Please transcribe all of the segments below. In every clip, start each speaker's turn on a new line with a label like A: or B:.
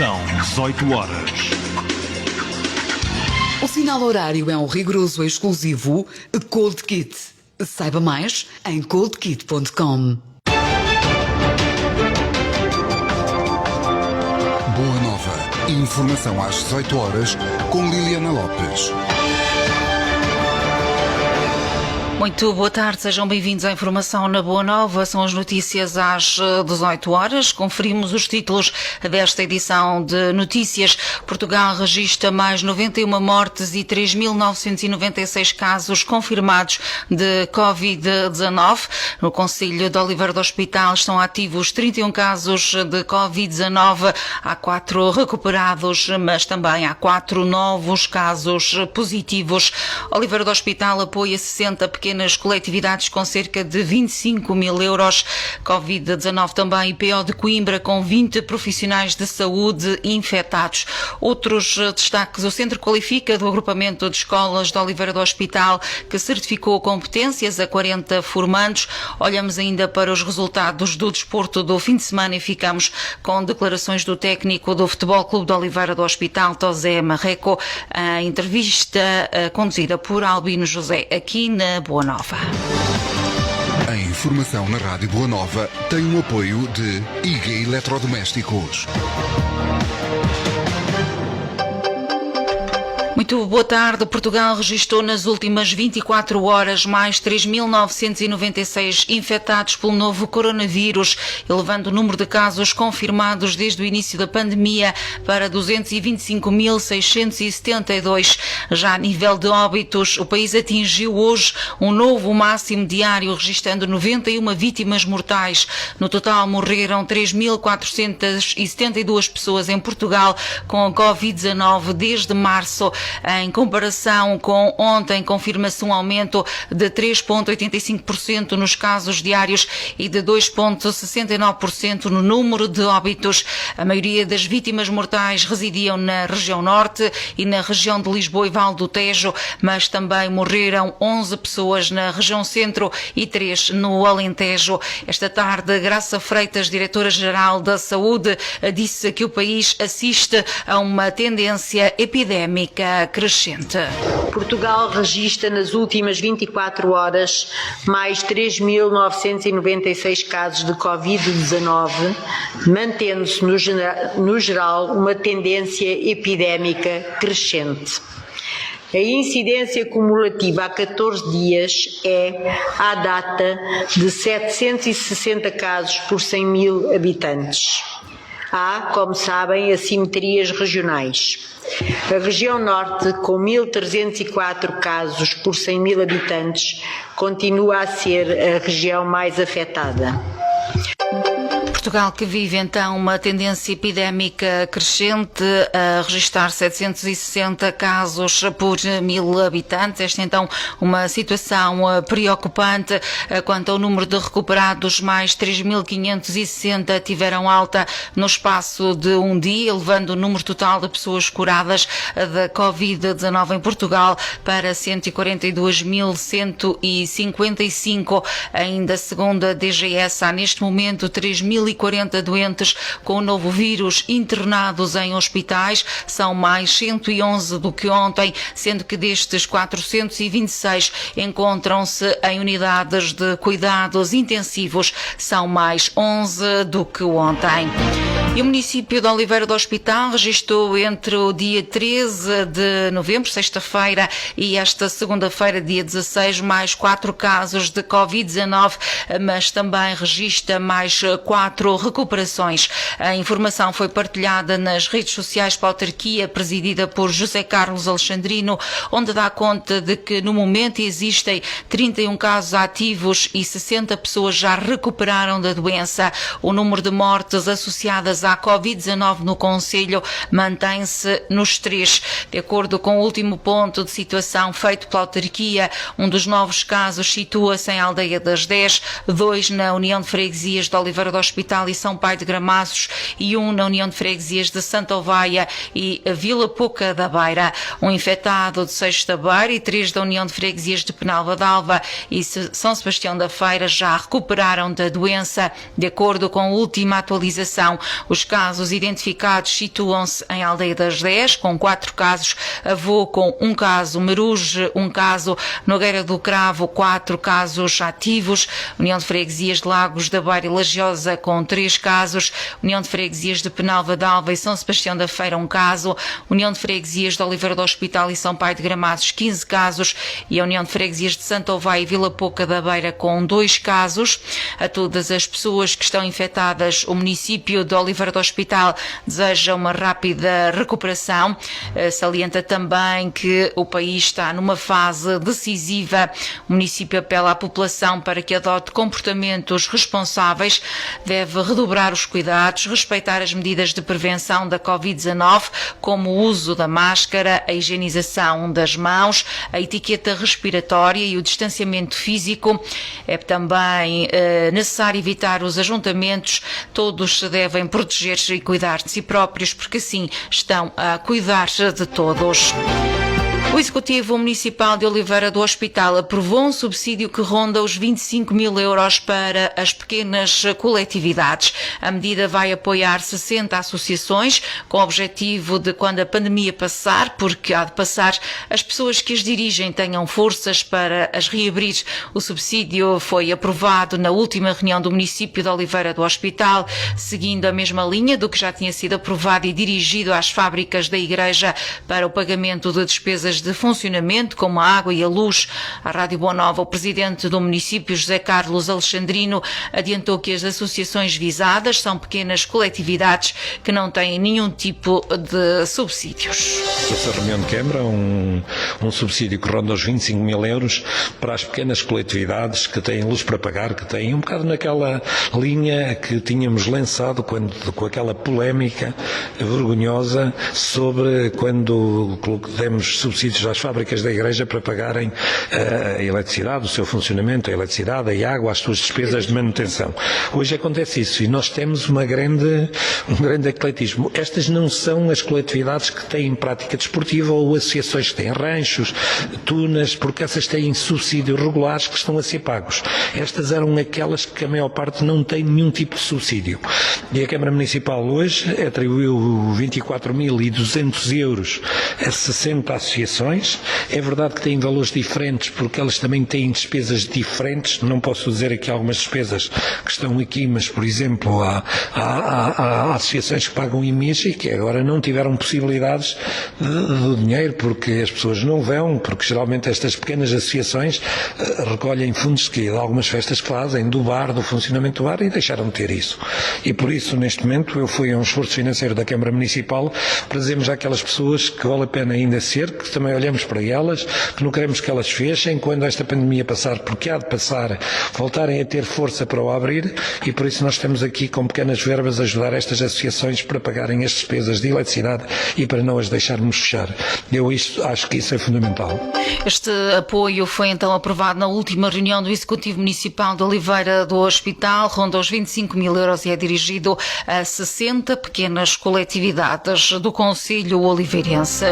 A: São 18 horas.
B: O sinal horário é um rigoroso exclusivo Cold Kit. Saiba mais em coldkit.com.
C: Boa Nova. Informação às 18 horas com Liliana Lopes.
D: Muito boa tarde, sejam bem-vindos à informação na Boa Nova. São as notícias às 18 horas. Conferimos os títulos desta edição de notícias. Portugal registra mais 91 mortes e 3.996 casos confirmados de Covid-19. No concelho de Oliveira do Hospital estão ativos 31 casos de Covid-19. Há 4 recuperados, mas também há 4 novos casos positivos. Oliveira do Hospital apoia 60 pequenas coletividades com cerca de 25 mil euros. Covid-19 também IPO de Coimbra com 20 profissionais de saúde infectados. Outros destaques: o Centro Qualifica do Agrupamento de Escolas de Oliveira do Hospital, que certificou competências a 40 formandos. Olhamos ainda para os resultados do desporto do fim de semana e ficamos com declarações do técnico do Futebol Clube de Oliveira do Hospital, José Marreco, a entrevista conduzida por Albino José, aqui na Boa Nova.
C: A informação na Rádio Boa Nova tem o apoio de IG Eletrodomésticos.
D: Muito boa tarde. Portugal registrou nas últimas 24 horas mais 3.996 infectados pelo novo coronavírus, elevando o número de casos confirmados desde o início da pandemia para 225.672. Já a nível de óbitos, o país atingiu hoje um novo máximo diário, registrando 91 vítimas mortais. No total, morreram 3.472 pessoas em Portugal com a Covid-19 desde março. Em comparação com ontem, confirma-se um aumento de 3,85% nos casos diários e de 2,69% no número de óbitos. A maioria das vítimas mortais residiam na região norte e na região de Lisboa e Val do Tejo, mas também morreram 11 pessoas na região centro e 3 no Alentejo. Esta tarde, Graça Freitas, diretora-geral da Saúde, disse que o país assiste a uma tendência epidémica crescente.
E: Portugal registra nas últimas 24 horas mais 3.996 casos de Covid-19, mantendo-se no geral uma tendência epidémica crescente. A incidência cumulativa há 14 dias é, à data, de 760 casos por 100 mil habitantes. Há, como sabem, assimetrias regionais. A região norte, com 1.304 casos por 100 mil habitantes, continua a ser a região mais afetada.
D: Portugal, que vive então uma tendência epidémica crescente, a registrar 760 casos por 1.000 habitantes. Esta é então uma situação preocupante. Quanto ao número de recuperados, mais 3.560 tiveram alta no espaço de um dia, elevando o número total de pessoas curadas da Covid-19 em Portugal para 142.155. Ainda segundo a DGS, há neste momento 3.040 doentes com o novo vírus internados em hospitais. São mais 111 do que ontem, sendo que destes 426 encontram-se em unidades de cuidados intensivos. São mais 11 do que ontem. E o município de Oliveira do Hospital registrou entre o dia 13 de novembro, sexta-feira, e esta segunda-feira, dia 16, mais 4 casos de Covid-19, mas também registra mais 4 recuperações. A informação foi partilhada nas redes sociais pela autarquia, presidida por José Carlos Alexandrino, onde dá conta de que no momento existem 31 casos ativos e 60 pessoas já recuperaram da doença. O número de mortes associadas à Covid-19 no concelho mantém-se nos 3. De acordo com o último ponto de situação feito pela autarquia, um dos novos casos situa-se em Aldeia das 10, 2 na União de Freguesias de Oliveira do Hospital e São Pai de Gramaços e 1 na União de Freguesias de Santa Oveia e Vila Pouca da Beira. Um infectado de Seixos da Beira e 3 da União de Freguesias de Penalva d'Alva e São Sebastião da Feira já recuperaram da doença. De acordo com a última atualização, Os casos identificados situam-se em Aldeia das 10, com 4 casos, Avô com 1 caso, Meruge 1 caso, Nogueira do Cravo 4 casos ativos, União de Freguesias de Lagos da Beira e Lagiosa com 3 casos, União de Freguesias de Penalva d'Alva e São Sebastião da Feira 1 caso, União de Freguesias de Oliveira do Hospital e São Pai de Gramados 15 casos e a União de Freguesias de Santo Ovaio e Vila Pouca da Beira com 2 casos. A todas as pessoas que estão infectadas, o município de Oliveira do Hospital deseja uma rápida recuperação. Salienta também que o país está numa fase decisiva. O município apela à população para que adote comportamentos responsáveis, deve redobrar os cuidados, respeitar as medidas de prevenção da Covid-19, como o uso da máscara, a higienização das mãos, a etiqueta respiratória e o distanciamento físico. É também necessário evitar os ajuntamentos. Todos se devem proteger-se e cuidar de si próprios, porque assim estão a cuidar de todos. O Executivo Municipal de Oliveira do Hospital aprovou um subsídio que ronda os 25 mil euros para as pequenas coletividades. A medida vai apoiar 60 associações, com o objetivo de, quando a pandemia passar, porque há de passar, as pessoas que as dirigem tenham forças para as reabrir. O subsídio foi aprovado na última reunião do município de Oliveira do Hospital, seguindo a mesma linha do que já tinha sido aprovado e dirigido às fábricas da Igreja para o pagamento de despesas de funcionamento, como a água e a luz. À Rádio Boa Nova, o presidente do município, José Carlos Alexandrino, adiantou que as associações visadas são pequenas coletividades que não têm nenhum tipo de subsídios.
A: Essa reunião de Câmara, um subsídio que ronda os 25 mil euros para as pequenas coletividades que têm luz para pagar, que têm um bocado naquela linha que tínhamos lançado com aquela polémica vergonhosa sobre quando demos subsídios às fábricas da Igreja para pagarem a eletricidade, o seu funcionamento, a eletricidade, a água, as suas despesas de manutenção. Hoje acontece isso e nós temos um grande ecletismo. Estas não são as coletividades que têm prática desportiva ou associações que têm ranchos, tunas, porque essas têm subsídios regulares que estão a ser pagos. Estas eram aquelas que a maior parte não tem nenhum tipo de subsídio. E a Câmara Municipal hoje atribuiu 24.200 euros a 60 associações. É verdade que têm valores diferentes, porque elas também têm despesas diferentes. Não posso dizer aqui algumas despesas que estão aqui, mas, por exemplo, há associações que pagam IMIS e que agora não tiveram possibilidades do dinheiro, porque as pessoas não vão, porque geralmente estas pequenas associações recolhem fundos de algumas festas que fazem, do bar, do funcionamento do bar, e deixaram de ter isso. E por isso, neste momento, eu fui a um esforço financeiro da Câmara Municipal para dizermos àquelas pessoas que vale a pena ainda ser, que também olhamos para elas, que não queremos que elas fechem quando esta pandemia passar, porque há de passar, voltarem a ter força para o abrir, e por isso nós estamos aqui com pequenas verbas a ajudar estas associações para pagarem as despesas de eletricidade e para não as deixarmos fechar. Eu acho que isso é fundamental.
D: Este apoio foi então aprovado na última reunião do Executivo Municipal de Oliveira do Hospital, ronda os 25 mil euros e é dirigido a 60 pequenas coletividades do concelho oliveirense.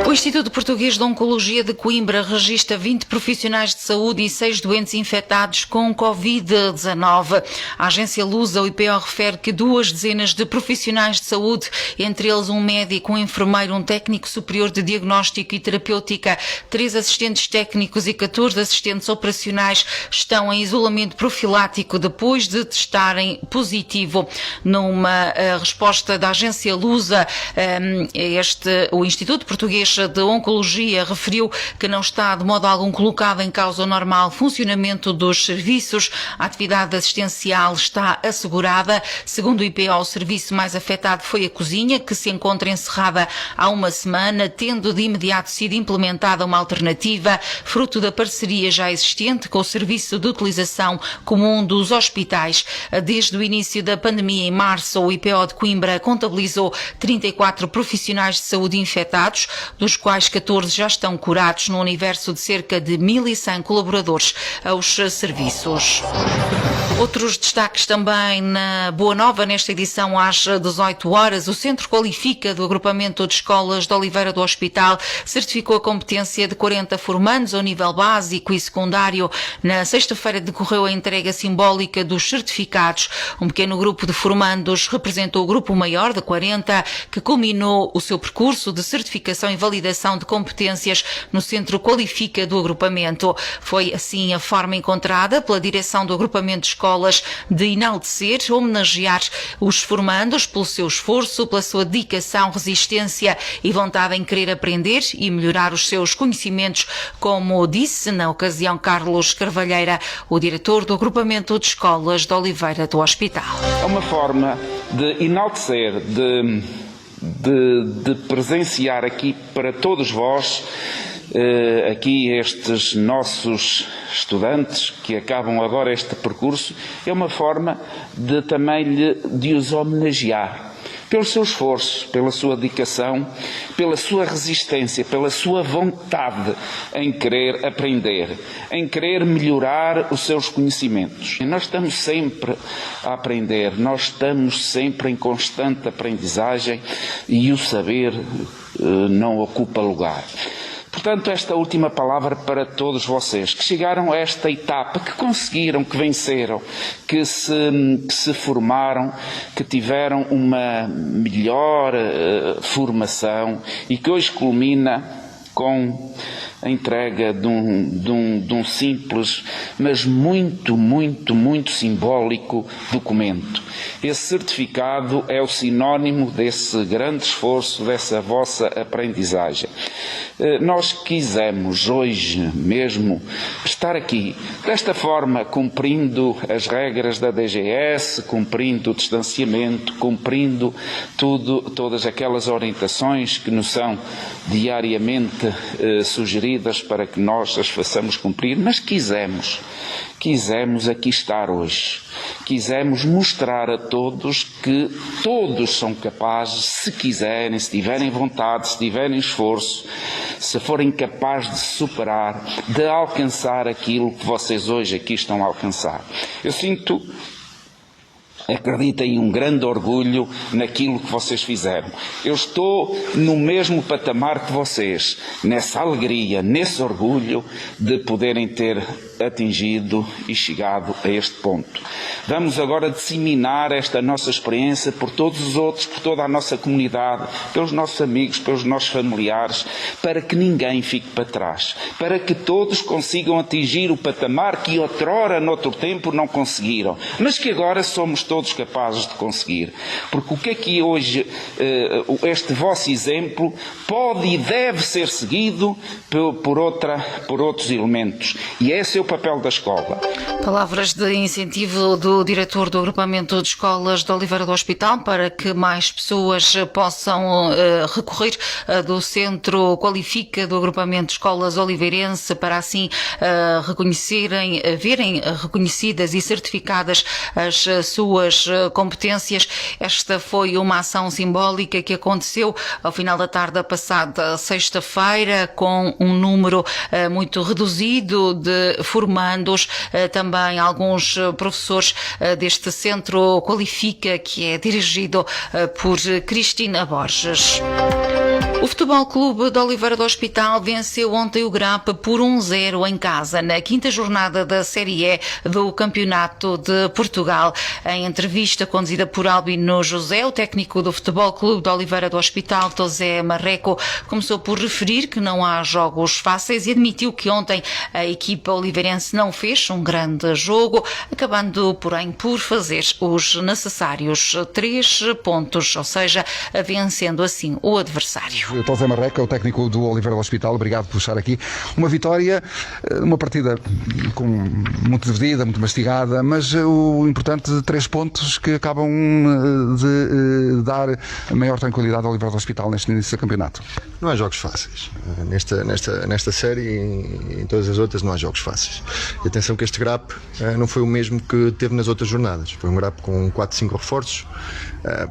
D: O Instituto Português de Oncologia de Coimbra registra 20 profissionais de saúde e 6 doentes infectados com Covid-19. A agência Lusa, o IPO, refere que 2 dezenas de profissionais de saúde, entre eles um médico, um enfermeiro, um técnico superior de diagnóstico e terapêutica, 3 assistentes técnicos e 14 assistentes operacionais estão em isolamento profilático depois de testarem positivo. Numa resposta da agência Lusa, o Instituto Português de Oncologia referiu que não está de modo algum colocado em causa o normal funcionamento dos serviços. A atividade assistencial está assegurada. Segundo o IPO, o serviço mais afetado foi a cozinha, que se encontra encerrada há uma semana, tendo de imediato sido implementada uma alternativa, fruto da parceria já existente com o serviço de utilização comum dos hospitais. Desde o início da pandemia, em março, o IPO de Coimbra contabilizou 34 profissionais de saúde infectados, dos quais 14 já estão curados, no universo de cerca de 1.100 colaboradores aos serviços. Outros destaques também na Boa Nova, nesta edição às 18 horas. O Centro Qualifica do Agrupamento de Escolas de Oliveira do Hospital certificou a competência de 40 formandos ao nível básico e secundário. Na sexta-feira decorreu a entrega simbólica dos certificados. Um pequeno grupo de formandos representou o grupo maior de 40, que culminou o seu percurso de certificação e validação de competências no Centro Qualifica do Agrupamento. Foi assim a forma encontrada pela direção do Agrupamento de Escolas de enaltecer, homenagear os formandos pelo seu esforço, pela sua dedicação, resistência e vontade em querer aprender e melhorar os seus conhecimentos, como disse na ocasião Carlos Carvalheira, o diretor do Agrupamento de Escolas de Oliveira do Hospital.
F: É uma forma de enaltecer, de presenciar aqui para todos vós, aqui estes nossos estudantes que acabam agora este percurso, é uma forma de também de os homenagear pelo seu esforço, pela sua dedicação, pela sua resistência, pela sua vontade em querer aprender, em querer melhorar os seus conhecimentos. E nós estamos sempre a aprender, nós estamos sempre em constante aprendizagem e o saber não ocupa lugar. Portanto, esta última palavra para todos vocês que chegaram a esta etapa, que conseguiram, que venceram, que se formaram, que tiveram uma melhor formação e que hoje culmina com a entrega de um simples, mas muito simbólico documento. Esse certificado é o sinónimo desse grande esforço, dessa vossa aprendizagem. Nós quisemos hoje mesmo estar aqui, desta forma, cumprindo as regras da DGS, cumprindo o distanciamento, cumprindo todas aquelas orientações que nos são diariamente sugeridas para que nós as façamos cumprir, mas quisemos aqui estar hoje. Quisemos mostrar a todos que todos são capazes, se quiserem, se tiverem vontade, se tiverem esforço, se forem capazes de superar, de alcançar aquilo que vocês hoje aqui estão a alcançar. Eu sinto, acreditem, um grande orgulho naquilo que vocês fizeram. Eu estou no mesmo patamar que vocês, nessa alegria, nesse orgulho de poderem ter atingido e chegado a este ponto. Vamos agora disseminar esta nossa experiência por todos os outros, por toda a nossa comunidade, pelos nossos amigos, pelos nossos familiares, para que ninguém fique para trás, para que todos consigam atingir o patamar que outrora, noutro tempo, não conseguiram, mas que agora somos todos capazes de conseguir. Porque o que é que hoje este vosso exemplo pode e deve ser seguido por outros elementos. E esse é o papel da escola.
D: Palavras de incentivo do diretor do Agrupamento de Escolas de Oliveira do Hospital para que mais pessoas possam recorrer do Centro Qualifica do Agrupamento de Escolas Oliveirense para assim verem reconhecidas e certificadas as suas competências. Esta foi uma ação simbólica que aconteceu ao final da tarde da passada sexta-feira com um número muito reduzido de formandos, também alguns professores deste Centro Qualifica, que é dirigido por Cristina Borges. O Futebol Clube de Oliveira do Hospital venceu ontem o Grapa por 1-0 em casa, na quinta jornada da Série E do Campeonato de Portugal. Em entrevista conduzida por Albino José, o técnico do Futebol Clube de Oliveira do Hospital, José Marreco, começou por referir que não há jogos fáceis e admitiu que ontem a equipa oliveirense não fez um grande jogo, acabando, porém, por fazer os necessários 3 pontos, ou seja, vencendo assim o adversário.
C: José Marreco, o técnico do Oliveira do Hospital, obrigado por estar aqui. Uma vitória, uma partida muito dividida, muito mastigada, mas o importante, 3 pontos que acabam de dar maior tranquilidade ao Oliveira do Hospital neste início do campeonato.
G: Não há jogos fáceis. Nesta série e em todas as outras não há jogos fáceis. E atenção que este GRAP não foi o mesmo que teve nas outras jornadas. Foi um GRAP com 4, 5 reforços,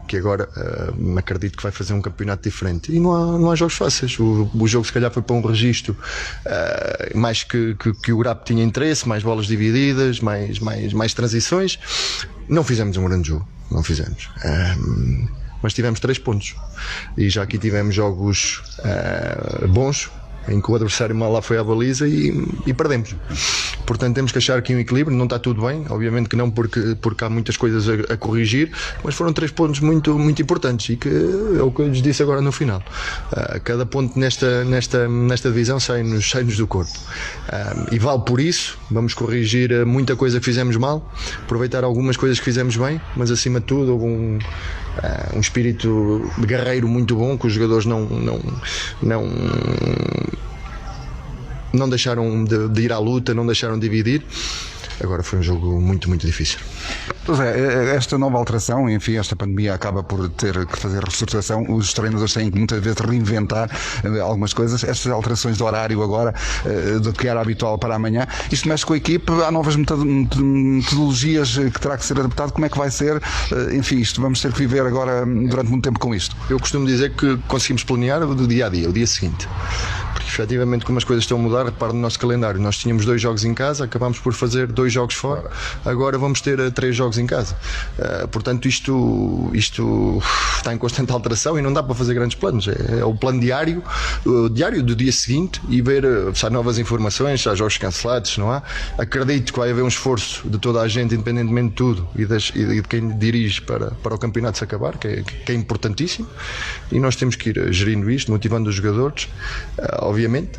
G: que agora me acredito que vai fazer um campeonato diferente. E não não há jogos fáceis. O jogo se calhar foi para um registro mais que o GRAP tinha interesse, mais bolas divididas, mais transições. Não fizemos um grande jogo, não fizemos. Mas tivemos 3 pontos. E já aqui tivemos jogos bons, em que o adversário mal lá foi à baliza e perdemos. Portanto, temos que achar aqui um equilíbrio. Não está tudo bem, obviamente que não, porque há muitas coisas a corrigir, mas foram 3 pontos muito, muito importantes e que é o que eu lhes disse agora no final. Cada ponto nesta divisão sai-nos do corpo. E vale por isso. Vamos corrigir muita coisa que fizemos mal, aproveitar algumas coisas que fizemos bem, mas acima de tudo houve um espírito guerreiro muito bom, que os jogadores não deixaram de ir à luta, não deixaram de dividir. Agora foi um jogo muito, muito difícil.
C: Pois é, esta nova alteração, enfim, esta pandemia acaba por ter que fazer reestruturação. Os treinadores têm que muitas vezes reinventar algumas coisas. Estas alterações de horário agora, do que era habitual para amanhã, isto mexe com a equipe. Há novas metodologias que terá que ser adaptado. Como é que vai ser? Enfim, isto vamos ter que viver agora durante muito tempo com isto.
G: Eu costumo dizer que conseguimos planear do dia a dia, o dia seguinte. Porque efetivamente, como as coisas estão a mudar, repare no nosso calendário, nós tínhamos 2 jogos em casa, acabámos por fazer 2 jogos fora, agora vamos ter 3 jogos em casa. Portanto, isto está em constante alteração e não dá para fazer grandes planos. É o plano diário do dia seguinte e ver se há novas informações, se há jogos cancelados, se não há. Acredito que vai haver um esforço de toda a gente, independentemente de tudo, e de quem dirige para o campeonato se acabar, que é importantíssimo, e nós temos que ir gerindo isto, motivando os jogadores. Obviamente,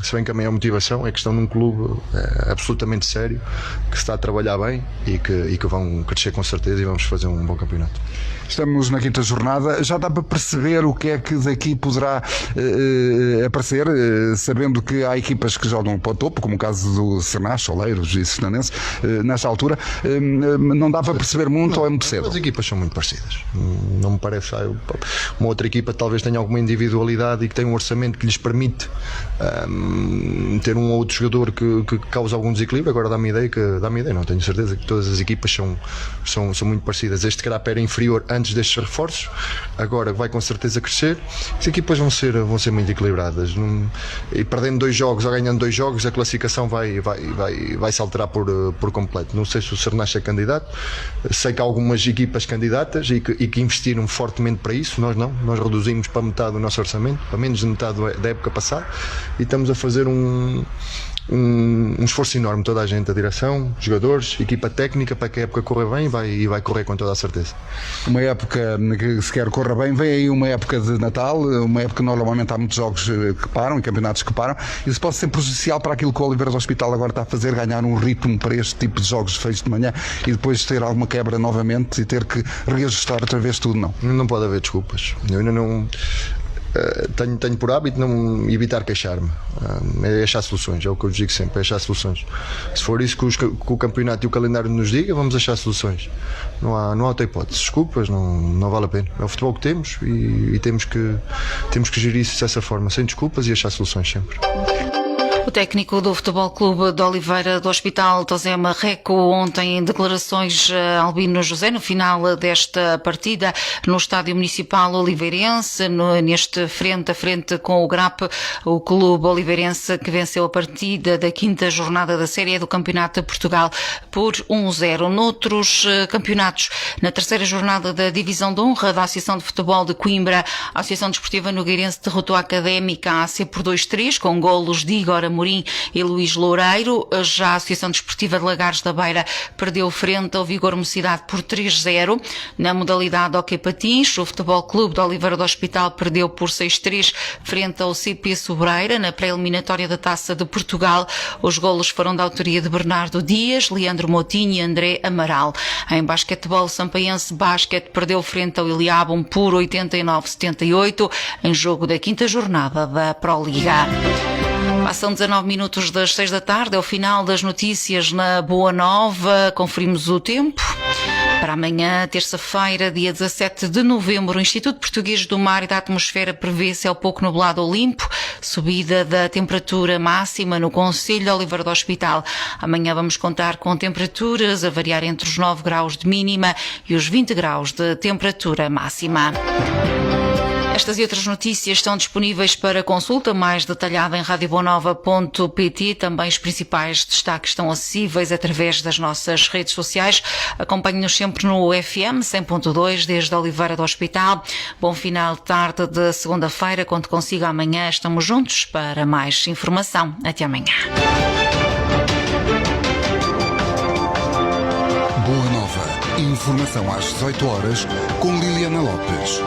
G: se bem que a maior motivação é que estão num clube absolutamente sério, que se está a trabalhar bem e que vão crescer com certeza e vamos fazer um bom campeonato.
C: Estamos na 5ª jornada, já dá para perceber o que é que daqui poderá aparecer, sabendo que há equipas que jogam para o topo, como o caso do Sernache, Oleiros e Sertanense, nesta altura. Não dá para perceber muito ou é muito cedo?
G: As equipas são muito parecidas. Não me parece. Uma outra equipa talvez tenha alguma individualidade e que tenha um orçamento que lhes permite ter um ou outro jogador que causa algum desequilíbrio. Agora dá-me ideia, não tenho certeza que todas as equipas são muito parecidas. Este GRAP era inferior antes destes reforços, agora vai com certeza crescer. As equipas vão ser muito equilibradas. E perdendo 2 jogos ou ganhando 2 jogos, a classificação vai se alterar por completo. Não sei se o Sernache é candidato, sei que há algumas equipas candidatas e que investiram fortemente para isso. Nós não, nós reduzimos para metade o nosso orçamento, para menos de metade da época passada, e estamos a fazer um esforço enorme, toda a gente, a direção, jogadores, equipa técnica, para que a época corra bem e vai correr com toda a certeza.
C: Uma época que se quer corra bem, vem aí uma época de Natal, uma época que normalmente há muitos jogos que param e campeonatos que param. Isso pode ser prejudicial para aquilo que o Oliveiras do Hospital agora está a fazer, ganhar um ritmo para este tipo de jogos feitos de manhã e depois ter alguma quebra novamente e ter que reajustar outra vez tudo, não?
G: Não pode haver desculpas. Eu ainda não... Tenho por hábito não evitar queixar-me, é achar soluções, é o que eu digo sempre, é achar soluções. Se for isso que o campeonato e o calendário nos diga, vamos achar soluções. Não há outra hipótese. Desculpas, não vale a pena. É o futebol que temos e temos que gerir isso dessa forma, sem desculpas, e achar soluções sempre.
D: O técnico do Futebol Clube de Oliveira do Hospital, José Marreco, ontem em declarações a Albino José, no final desta partida no Estádio Municipal Oliveirense, neste frente a frente com o GRAP, o clube oliveirense que venceu a partida da 5ª jornada da Série A do Campeonato de Portugal por 1-0. Noutros campeonatos, na 3ª jornada da Divisão de Honra da Associação de Futebol de Coimbra, a Associação Desportiva Nogueirense derrotou a Académica AC por 2-3, com golos de Igor Amorim e Luís Loureiro. Já a Associação Desportiva de Lagares da Beira perdeu frente ao Vigor Mocidade por 3-0. Na modalidade Hóquei Patins, o Futebol Clube de Oliveira do Hospital perdeu por 6-3 frente ao CP Sobreira, na pré-eliminatória da Taça de Portugal. Os golos foram da autoria de Bernardo Dias, Leandro Moutinho e André Amaral. Em basquetebol, Sampaense Basquete perdeu frente ao Iliabum por 89-78, em jogo da 5ª jornada da Proliga. Passam 19 minutos das 6 da tarde, é o final das notícias na Boa Nova. Conferimos o tempo. Para amanhã, terça-feira, dia 17 de novembro, o Instituto Português do Mar e da Atmosfera prevê céu pouco nublado ou limpo, subida da temperatura máxima no concelho de Oliveira do Hospital. Amanhã vamos contar com temperaturas a variar entre os 9 graus de mínima e os 20 graus de temperatura máxima. Estas e outras notícias estão disponíveis para consulta mais detalhada em radiobonova.pt. Também os principais destaques estão acessíveis através das nossas redes sociais. Acompanhe-nos sempre no FM 100.2 desde Oliveira do Hospital. Bom final de tarde de segunda-feira. Quando consiga amanhã, estamos juntos para mais informação. Até amanhã.
H: Boa Nova. Informação às 18 horas com Liliana Lopes.